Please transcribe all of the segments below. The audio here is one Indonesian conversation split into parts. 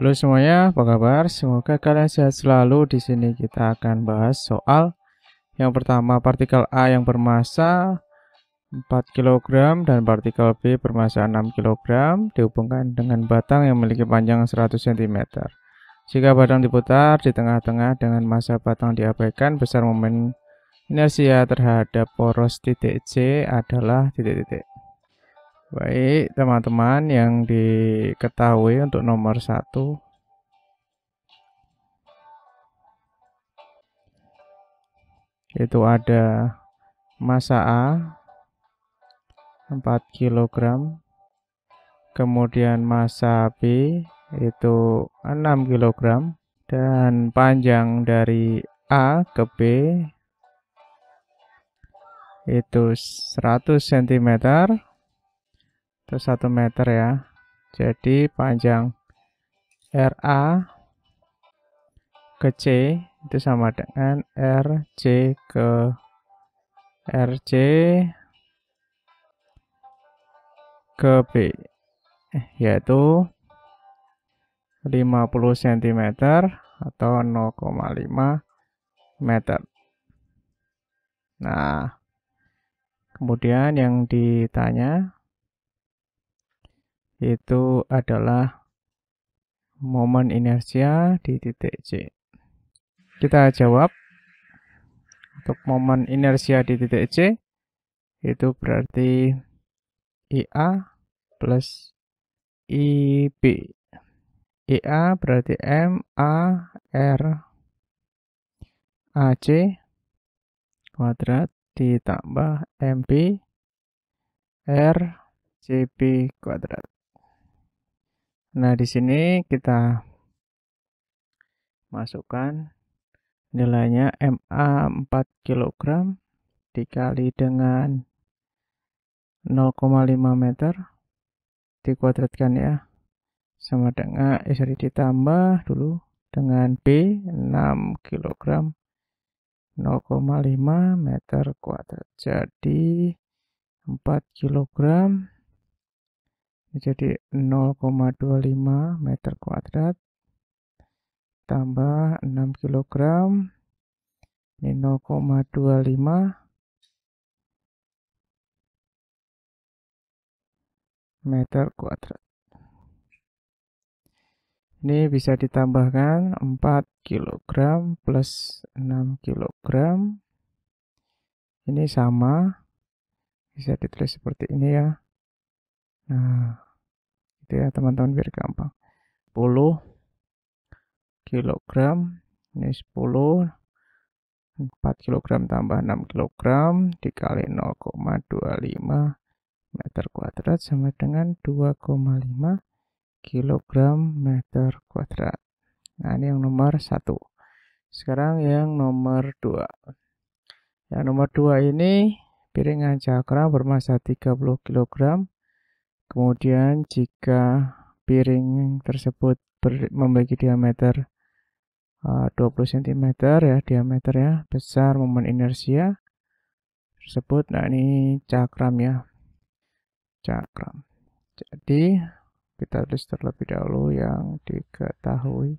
Halo semuanya, apa kabar? Semoga kalian sehat selalu. Di sini kita akan bahas soal yang pertama, partikel A yang bermassa 4 kg dan partikel B bermassa 6 kg dihubungkan dengan batang yang memiliki panjang 100 cm. Jika batang diputar di tengah-tengah dengan massa batang diabaikan, besar momen inersia terhadap poros titik C adalah titik-titik. Baik, teman-teman, yang diketahui untuk nomor 1 itu ada massa A 4 kg, kemudian massa B itu 6 kg, dan panjang dari A ke B itu 100 cm atau 1 meter ya. Jadi panjang RA ke C itu sama dengan RC ke RC ke B, yaitu 50 cm atau 0,5 meter. Nah, kemudian yang ditanya itu adalah momen inersia di titik C. Kita jawab, untuk momen inersia di titik C itu berarti IA plus IB. IA berarti MA R AC kuadrat ditambah MB R CB kuadrat. Nah, di sini kita masukkan nilainya MA 4 kg dikali dengan 0,5 meter dikuadratkan ya, sama dengan ditambah dulu dengan B 6 kg 0,5 meter kuadrat. Jadi 4 kg jadi 0,25 meter kuadrat tambah 6 kg ini 0,25 meter kuadrat. Ini bisa ditambahkan 4 kg plus 6 kg. Ini sama, bisa ditulis seperti ini ya. Nah, itu ya teman-teman biar gampang. 10 kg, ini 10, 4 kg tambah 6 kg dikali 0,25 meter kuadrat sama dengan 2,5 kg meter kuadrat. Nah, ini yang nomor 1. Sekarang yang nomor 2. Yang nomor 2 ini piringan cakram bermassa 30 kg. Kemudian jika piring tersebut memiliki diameter 20 cm ya, diameter ya, besar momen inersia tersebut. Nah, ini cakram ya, cakram. Jadi kita tulis terlebih dahulu yang diketahui,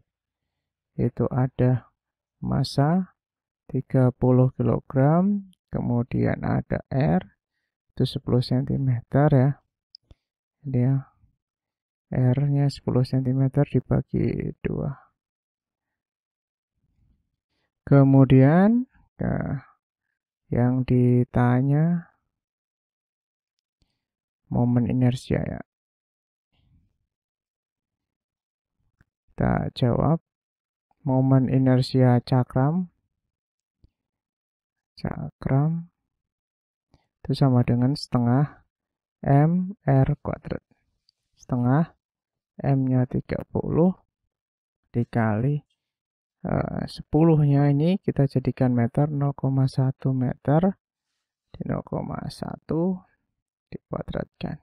itu ada massa 30 kg, kemudian ada R itu 10 cm ya. Dia R-nya 10 cm dibagi 2. Kemudian yang ditanya momen inersia ya. Kita jawab, momen inersia cakram itu sama dengan setengah MR kuadrat. Setengah M-nya 30 dikali 10-nya ini kita jadikan meter, 0,1 meter di 0,1 dikuadratkan.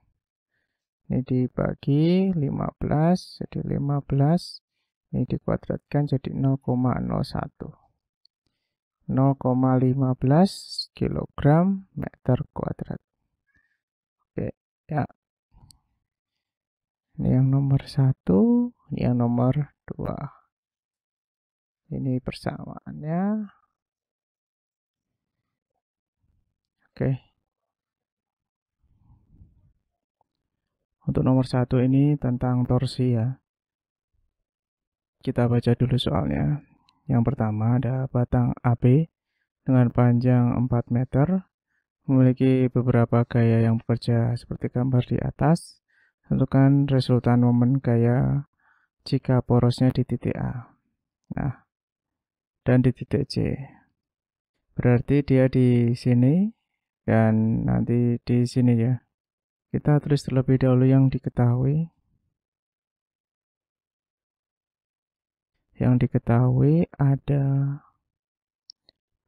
Ini dibagi 15, jadi 15. Ini dikuadratkan jadi 0,01. 0,15 kg meter kuadrat. Oke, ya. Ini yang nomor 1, yang nomor 2. Ini persamaannya. Oke. Untuk nomor 1 ini tentang torsi ya. Kita baca dulu soalnya. Yang pertama ada batang AB dengan panjang 4 meter, memiliki beberapa gaya yang bekerja seperti gambar di atas. Tentukan resultan momen gaya jika porosnya di titik A. Nah, dan di titik C. Berarti dia di sini dan nanti di sini ya. Kita tulis terlebih dahulu yang diketahui. Yang diketahui ada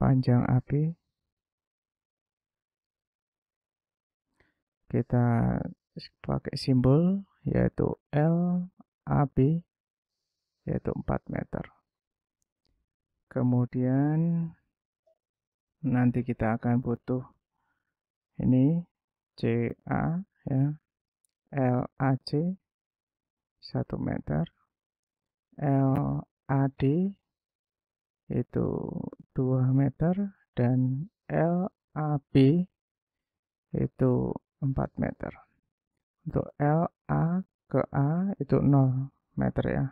panjang AB. Kita pakai simbol yaitu L AB yaitu 4 meter. Kemudian nanti kita akan butuh ini CA ya, LAC 1 meter, LAD itu 2 meter, dan LAB itu 4 meter. Untuk LA ke A itu 0 meter ya.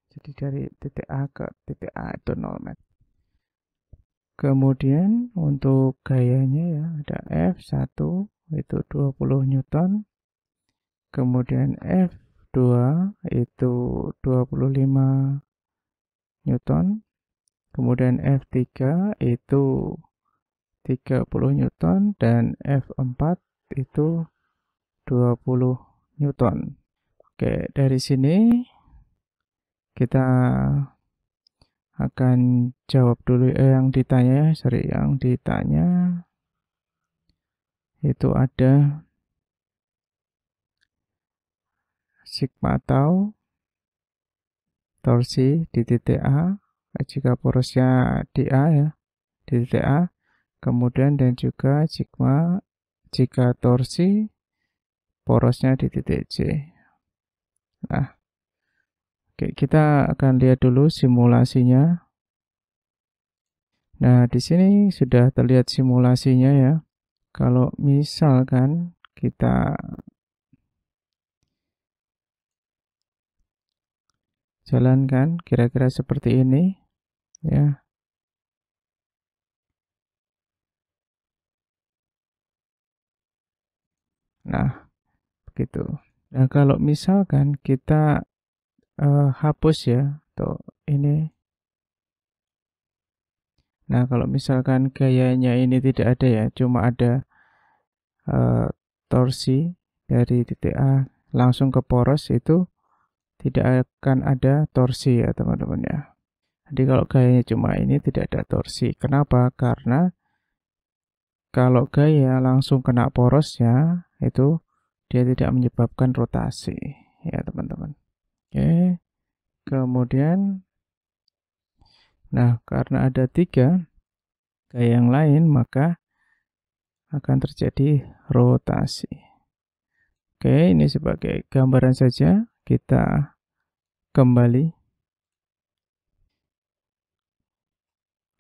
Jadi dari titik A ke titik A itu 0 meter. Kemudian untuk gayanya ya ada F1 itu 20 Newton. Kemudian F2 itu 25 Newton. Kemudian F3 itu 30 Newton dan F4 itu 20 Newton. Oke, dari sini kita akan jawab dulu yang ditanya, yang ditanya itu ada sigma tau torsi di titik A jika porosnya di A ya, di titik A. Kemudian dan juga sigma jika torsi porosnya di titik C. Nah, oke, kita akan lihat dulu simulasinya. Nah, di sini sudah terlihat simulasinya ya. Kalau misalkan kita jalankan kira-kira seperti ini ya. Nah, begitu. Nah, kalau misalkan kita hapus ya, tuh ini. Nah, kalau misalkan gayanya ini tidak ada ya, cuma ada torsi dari titik A langsung ke poros, itu tidak akan ada torsi ya teman-teman ya. Jadi kalau gayanya cuma ini tidak ada torsi. Kenapa? Karena kalau gaya langsung kena porosnya itu dia tidak menyebabkan rotasi ya teman-teman. Oke. Kemudian nah, karena ada 3 gaya yang lain maka akan terjadi rotasi. Oke, ini sebagai gambaran saja. Kita kembali.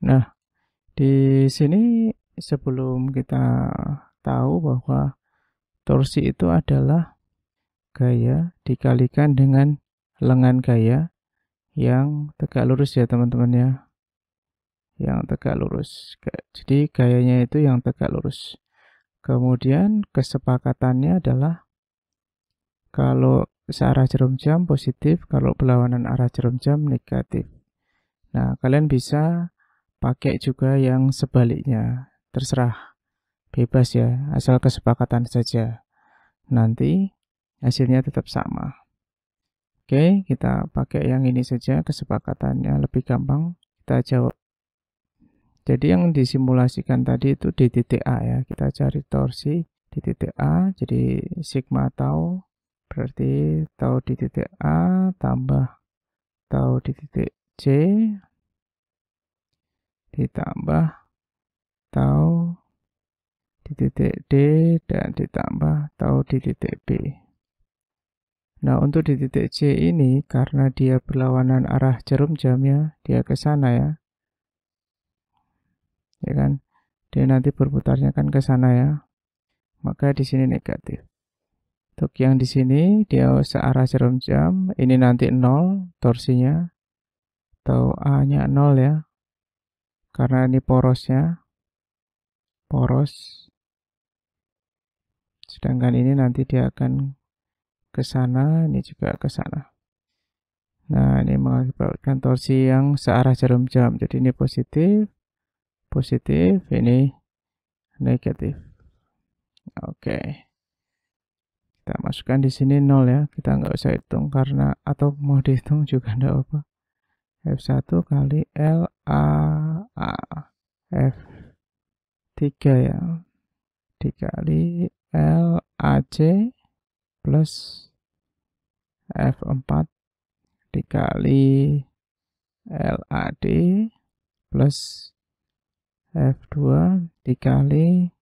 Nah, di sini sebelum kita tahu bahwa torsi itu adalah gaya dikalikan dengan lengan gaya yang tegak lurus ya teman-teman ya. Yang tegak lurus. Jadi gayanya itu yang tegak lurus. Kemudian kesepakatannya adalah kalau searah jarum jam positif, kalau berlawanan arah jarum jam negatif. Nah, kalian bisa pakai juga yang sebaliknya. Terserah, bebas ya, asal kesepakatan saja. Nanti hasilnya tetap sama. Oke, kita pakai yang ini saja, kesepakatannya lebih gampang. Kita jawab. Jadi yang disimulasikan tadi itu di titik A ya. Kita cari torsi di titik A. Jadi sigma tau berarti tau di titik A tambah tau di titik C ditambah tau di titik D dan ditambah tau di titik B. Nah, untuk di titik C ini, karena dia berlawanan arah jarum jam ya, dia ke sana ya. Ya kan? Dia nanti berputarnya kan ke sana ya. Maka di sini negatif. Untuk yang di sini, dia searah jarum jam, ini nanti 0 torsinya, atau A-nya 0 ya. Karena ini porosnya, poros. Sedangkan ini nanti dia akan ke sana, ini juga ke sana. Nah, ini mengakibatkan torsi yang searah jarum jam. Jadi ini positif, positif, ini negatif. Oke. Kita masukkan di sini 0 ya. Kita nggak usah hitung karena atau mau dihitung juga enggak apa. F1 kali LA F3 ya. Dikali LAC plus F4 dikali LAD plus F2 dikali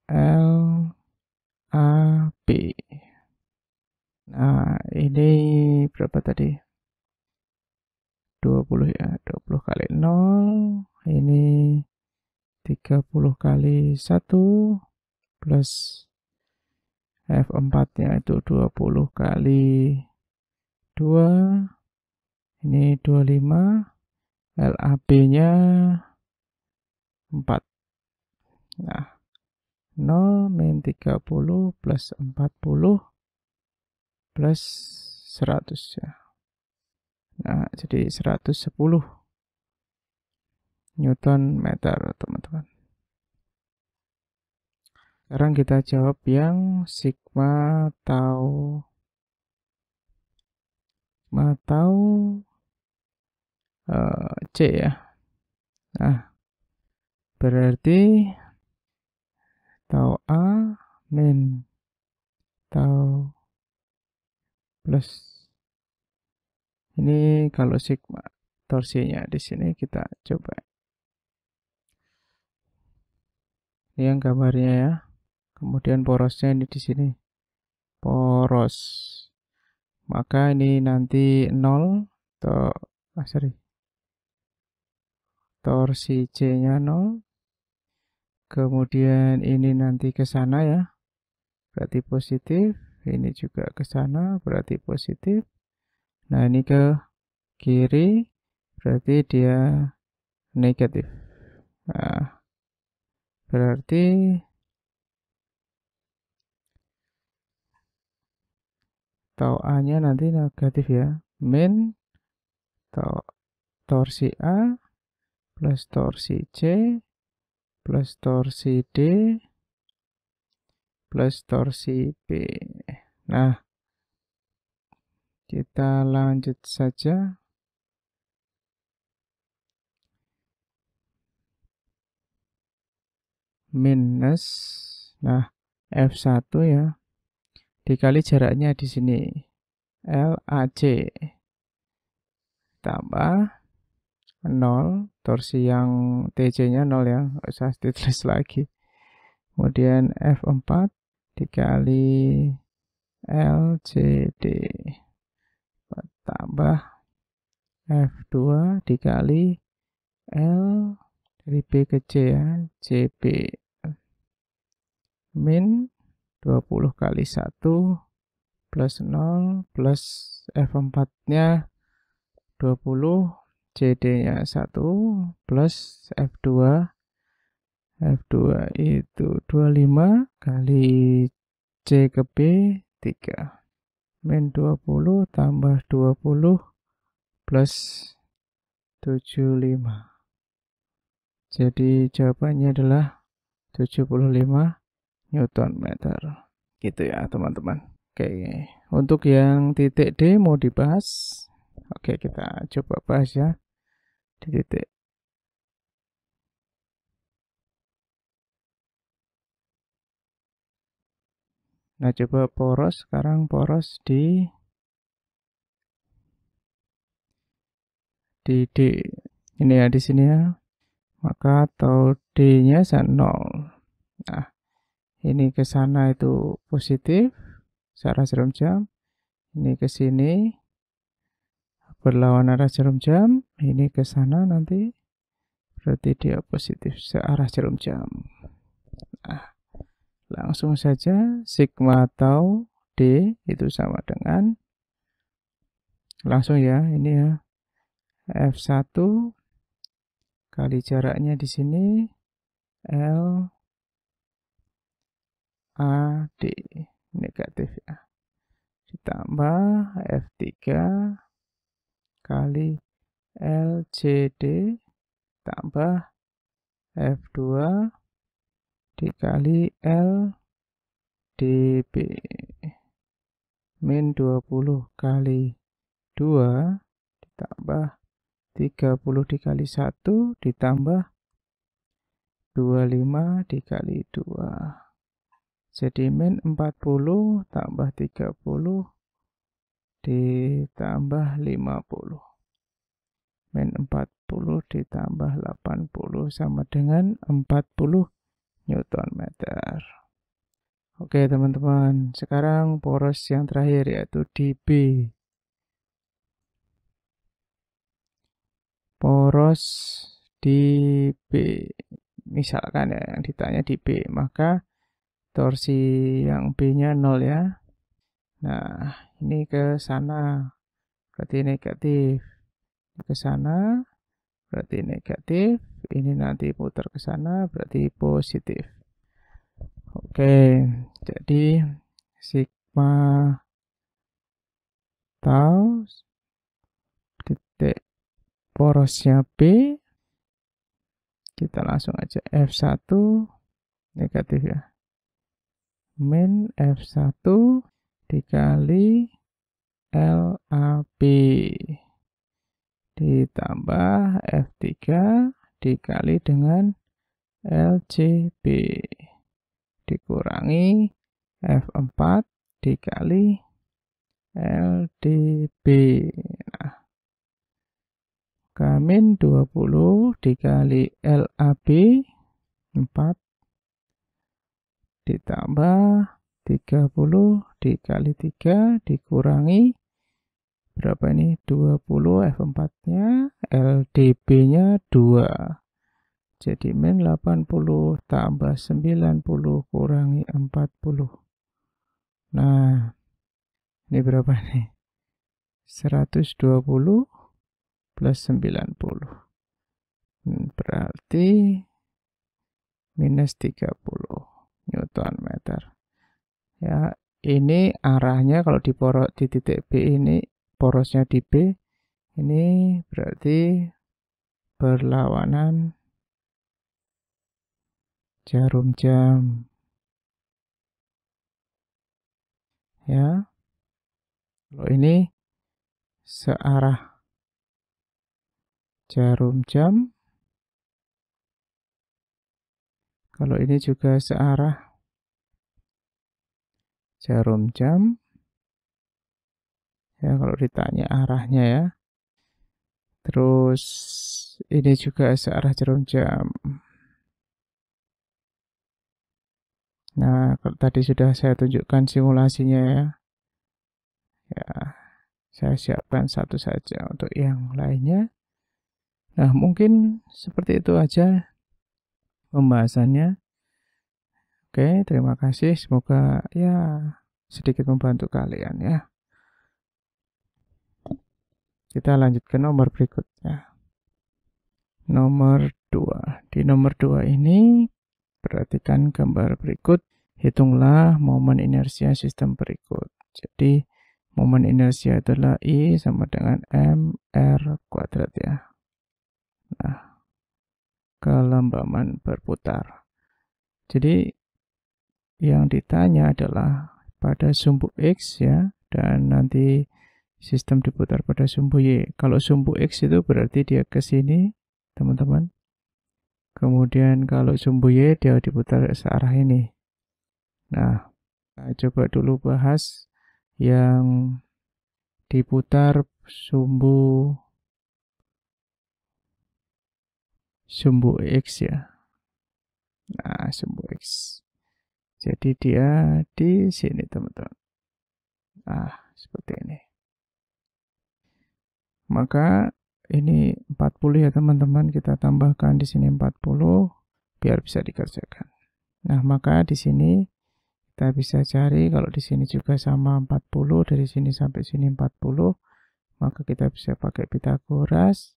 LAB. Nah, ini berapa tadi? 20 ya. 20 kali 0. Ini 30 kali 1 plus F4-nya itu 20 kali 2. Ini 25. LAB-nya 4. Nah, 0 min 30 plus 40 plus 100 ya. Nah, jadi 110 Newton meter, teman-teman. Sekarang kita jawab yang sigma tau C ya. Nah, berarti tau A min tau plus. Ini kalau sigma torsinya di sini kita coba. Ini yang gambarnya ya. Kemudian porosnya ini di sini. Poros. Maka ini nanti 0 torsi C-nya 0. Kemudian ini nanti ke sana ya. Berarti positif. Ini juga ke sana berarti positif. Nah, ini ke kiri berarti dia negatif. Nah, berarti tau A-nya nanti negatif ya. Min torsi A plus torsi C plus torsi D plus torsi B. Nah, kita lanjut saja. Minus, nah F1 ya, dikali jaraknya di sini LAC tambah 0, torsi yang TC-nya 0 ya, nggak usah ditulis lagi. Kemudian F4 dikali LCD tambah F2 dikali L dari B ke C ya, CB min 20 kali 1 plus 0 plus F4-nya 20, CD-nya 1 plus F2. F2 itu 25 kali C ke B 3. Min 20 tambah 20 plus 75. Jadi jawabannya adalah 75 Newton meter. Gitu ya, teman-teman. Oke, untuk yang titik D mau dibahas. Oke, kita coba bahas ya di titik. Nah, coba poros, sekarang poros di D. Ini ya di sini ya. Maka atau D-nya 0. Nah, ini ke sana itu positif searah jarum jam. Ini ke sini berlawan arah jarum jam, ini ke sana nanti berarti dia positif searah jarum jam. Nah, langsung saja sigma tau D itu sama dengan, langsung ya, ini ya, F1 kali jaraknya di sini L A D negatif ya, ditambah F3 kali LCD tambah F2 dikali LDB min 20 kali 2 ditambah 30 dikali 1 ditambah 25 dikali 2. Jadi min 40 tambah 30 ditambah 50. Min 40 ditambah 80 sama dengan 40 Newton meter. Oke teman-teman, sekarang poros yang terakhir yaitu dB. Poros dB. Misalkan ya yang ditanya dB, maka torsi yang B-nya 0 ya. Nah, ini ke sana berarti negatif. Ke sana berarti negatif. Ini nanti putar ke sana berarti positif. Oke, jadi sigma tau titik porosnya B, kita langsung aja F1 negatif ya, min F1 dikali LAB ditambah F3 dikali dengan LCB dikurangi F4 dikali LDB. Nah, min 20 dikali LAB 4 ditambah 30 dikali 3 dikurangi berapa ini? 20 F4 nya, LDB nya 2. Jadi min 80 tambah 90 kurangi 40. Nah, ini berapa nih? 120 plus 90. Berarti minus 30 Newton meter. Ya, ini arahnya kalau di titik B ini, porosnya di B, ini berarti berlawanan jarum jam. Ya, kalau ini searah jarum jam, kalau ini juga searah jarum jam. Ya, kalau ditanya arahnya ya. Terus ini juga searah jarum jam. Nah, kalau tadi sudah saya tunjukkan simulasinya ya. Ya, saya siapkan satu saja untuk yang lainnya. Nah, mungkin seperti itu aja pembahasannya. Oke, terima kasih. Semoga ya sedikit membantu kalian ya. Kita lanjut ke nomor berikutnya. Nomor 2. Di nomor 2 ini, perhatikan gambar berikut. Hitunglah momen inersia sistem berikut. Jadi, momen inersia adalah I sama dengan mR kuadrat ya. Nah, kelembaman berputar. Jadi, yang ditanya adalah pada sumbu X ya, dan nanti sistem diputar pada sumbu Y. Kalau sumbu X itu berarti dia ke sini, teman-teman. Kemudian kalau sumbu Y dia diputar searah ini. Nah, coba dulu bahas yang diputar sumbu X ya. Nah, sumbu X. Jadi dia di sini, teman-teman. Nah, seperti ini. Maka ini 40 ya teman-teman, kita tambahkan di sini 40 biar bisa dikerjakan. Nah, maka di sini kita bisa cari kalau di sini juga sama 40, dari sini sampai sini 40, maka kita bisa pakai Pitagoras,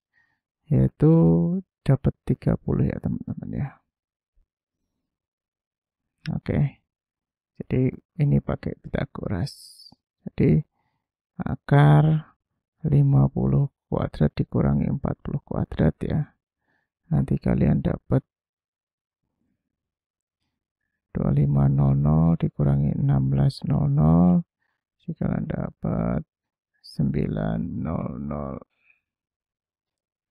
yaitu dapat 30 ya teman-teman ya. Oke, jadi ini pakai Pitagoras. Jadi akar 50 kuadrat dikurangi 40 kuadrat ya. Nanti kalian dapat 2500 dikurangi 1600, jadi kalian dapat 900.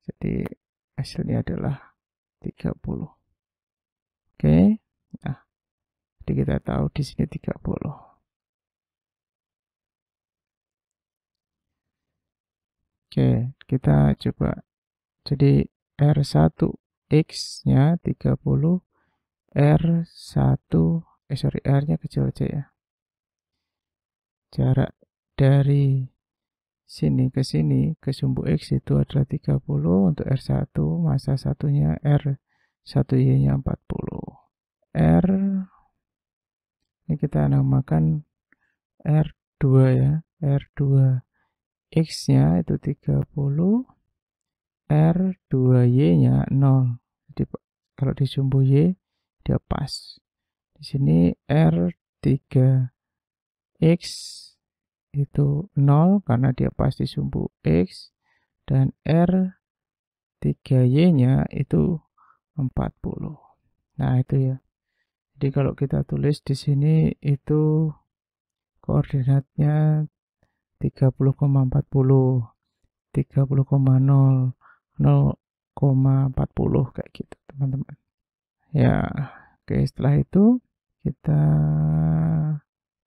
Jadi hasilnya adalah 30. Oke. Nah, jadi kita tahu di sini 30. Oke, kita coba. Jadi R1X-nya 30, R-nya kecil aja ya. Jarak dari sini ke sini ke sumbu X itu adalah 30 untuk R1, masa satunya R1Y-nya 40. R ini kita namakan R2 ya. R2 X-nya itu 30, R2Y-nya 0. Jadi kalau di sumbu Y dia pas. Di sini R3X itu 0 karena dia pas di sumbu X, dan R3Y-nya itu 40. Nah, itu ya. Jadi kalau kita tulis di sini itu koordinatnya 30,40, 30,0, 0,40 kayak gitu, teman-teman. Ya, oke, setelah itu kita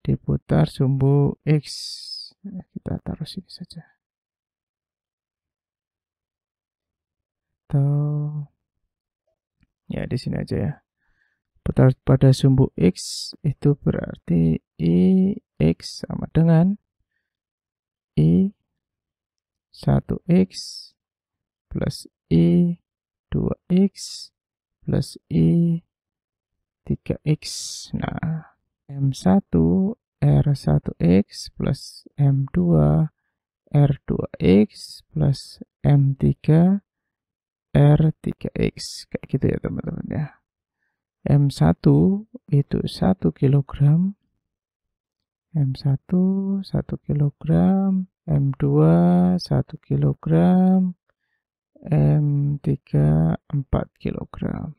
diputar sumbu X. Kita taruh sini saja. Atau ya di sini aja ya. Putar pada sumbu X itu berarti IX sama dengan I1X plus I2X plus I3X. Nah, M1 R1X plus M2 R2X plus M3 R3X. Kayak gitu ya teman-teman ya. M1 itu 1 kilogram, M1 1 kilogram, M2 1 kilogram, M3 4 kilogram.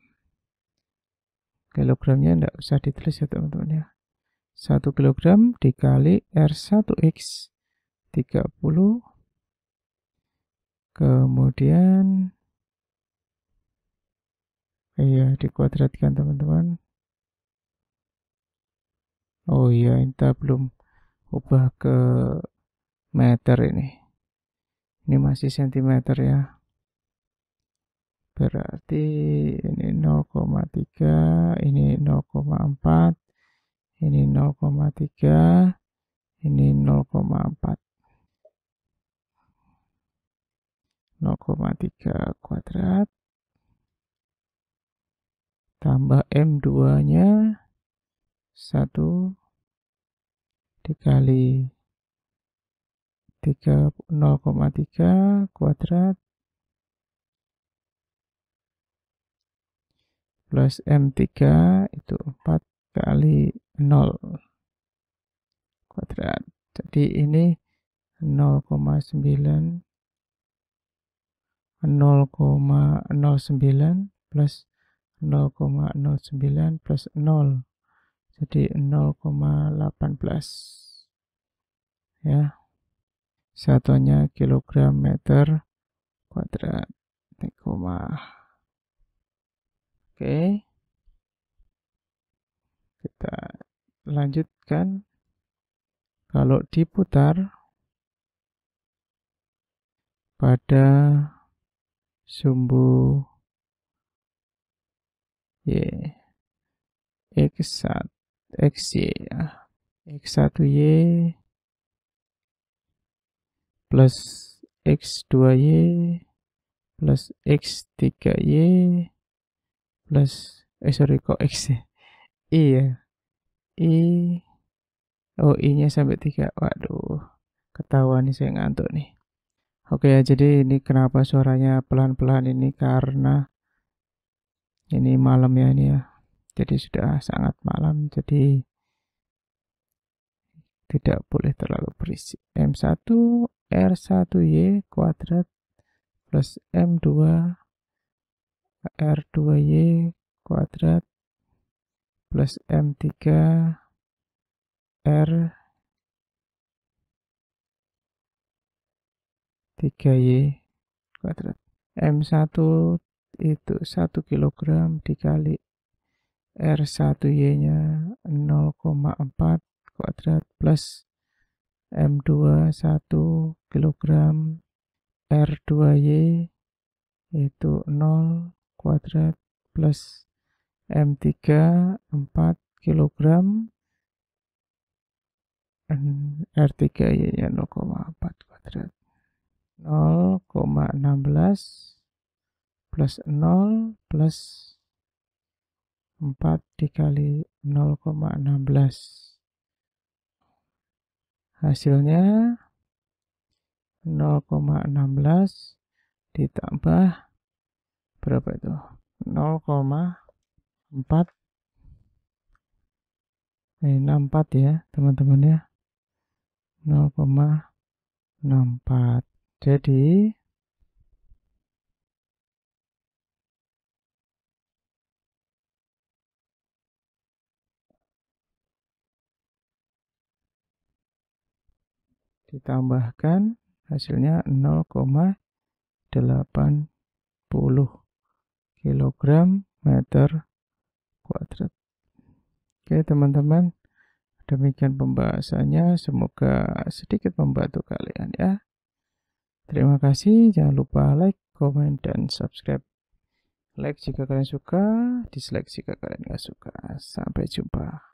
Kilogramnya tidak usah ditulis ya teman-teman ya. 1 kilogram dikali R1X 30, kemudian dikuadratkan teman-teman. Oh iya, kita belum ubah ke meter ini. Ini masih sentimeter ya. Berarti ini 0,3, ini 0,4, ini 0,3, ini 0,4. 0,3 kuadrat tambah M2-nya 1 dikali 0,3 kuadrat plus M3 itu 4 kali 0 kuadrat. Jadi ini 0,9 plus 0,09 plus 0, jadi 0,18 ya. Satuannya kilogram meter kuadrat. Oke, kita lanjutkan. Kalau diputar pada sumbu Y, X1, XY ya. X1Y plus X2Y plus X3Y plus sorry kok X ya? I ya? I oh I nya sampai 3. Waduh, ketahuan nih saya ngantuk nih. Oke ya, jadi ini kenapa suaranya pelan-pelan ini karena ini malam ya ini ya. Jadi sudah sangat malam, jadi tidak boleh terlalu berisik. M1 R1Y kuadrat plus M2 R2Y kuadrat plus M3 R3Y kuadrat. M1 itu 1 kilogram dikali R1Y-nya 0,4 kuadrat plus M2 1 kilogram R2Y itu 0 kuadrat plus M3 4 kilogram R3Y-nya 0,4 kuadrat 0,16 plus 0 plus 4 dikali 0,16 hasilnya 0,16 ditambah berapa itu 0,4 64 ya teman-teman ya 0,64 jadi ditambahkan hasilnya 0,80 kilogram meter kuadrat. Oke teman-teman, demikian pembahasannya, semoga sedikit membantu kalian ya. Terima kasih, jangan lupa like, komen, dan subscribe. Like jika kalian suka, dislike jika kalian nggak suka. Sampai jumpa.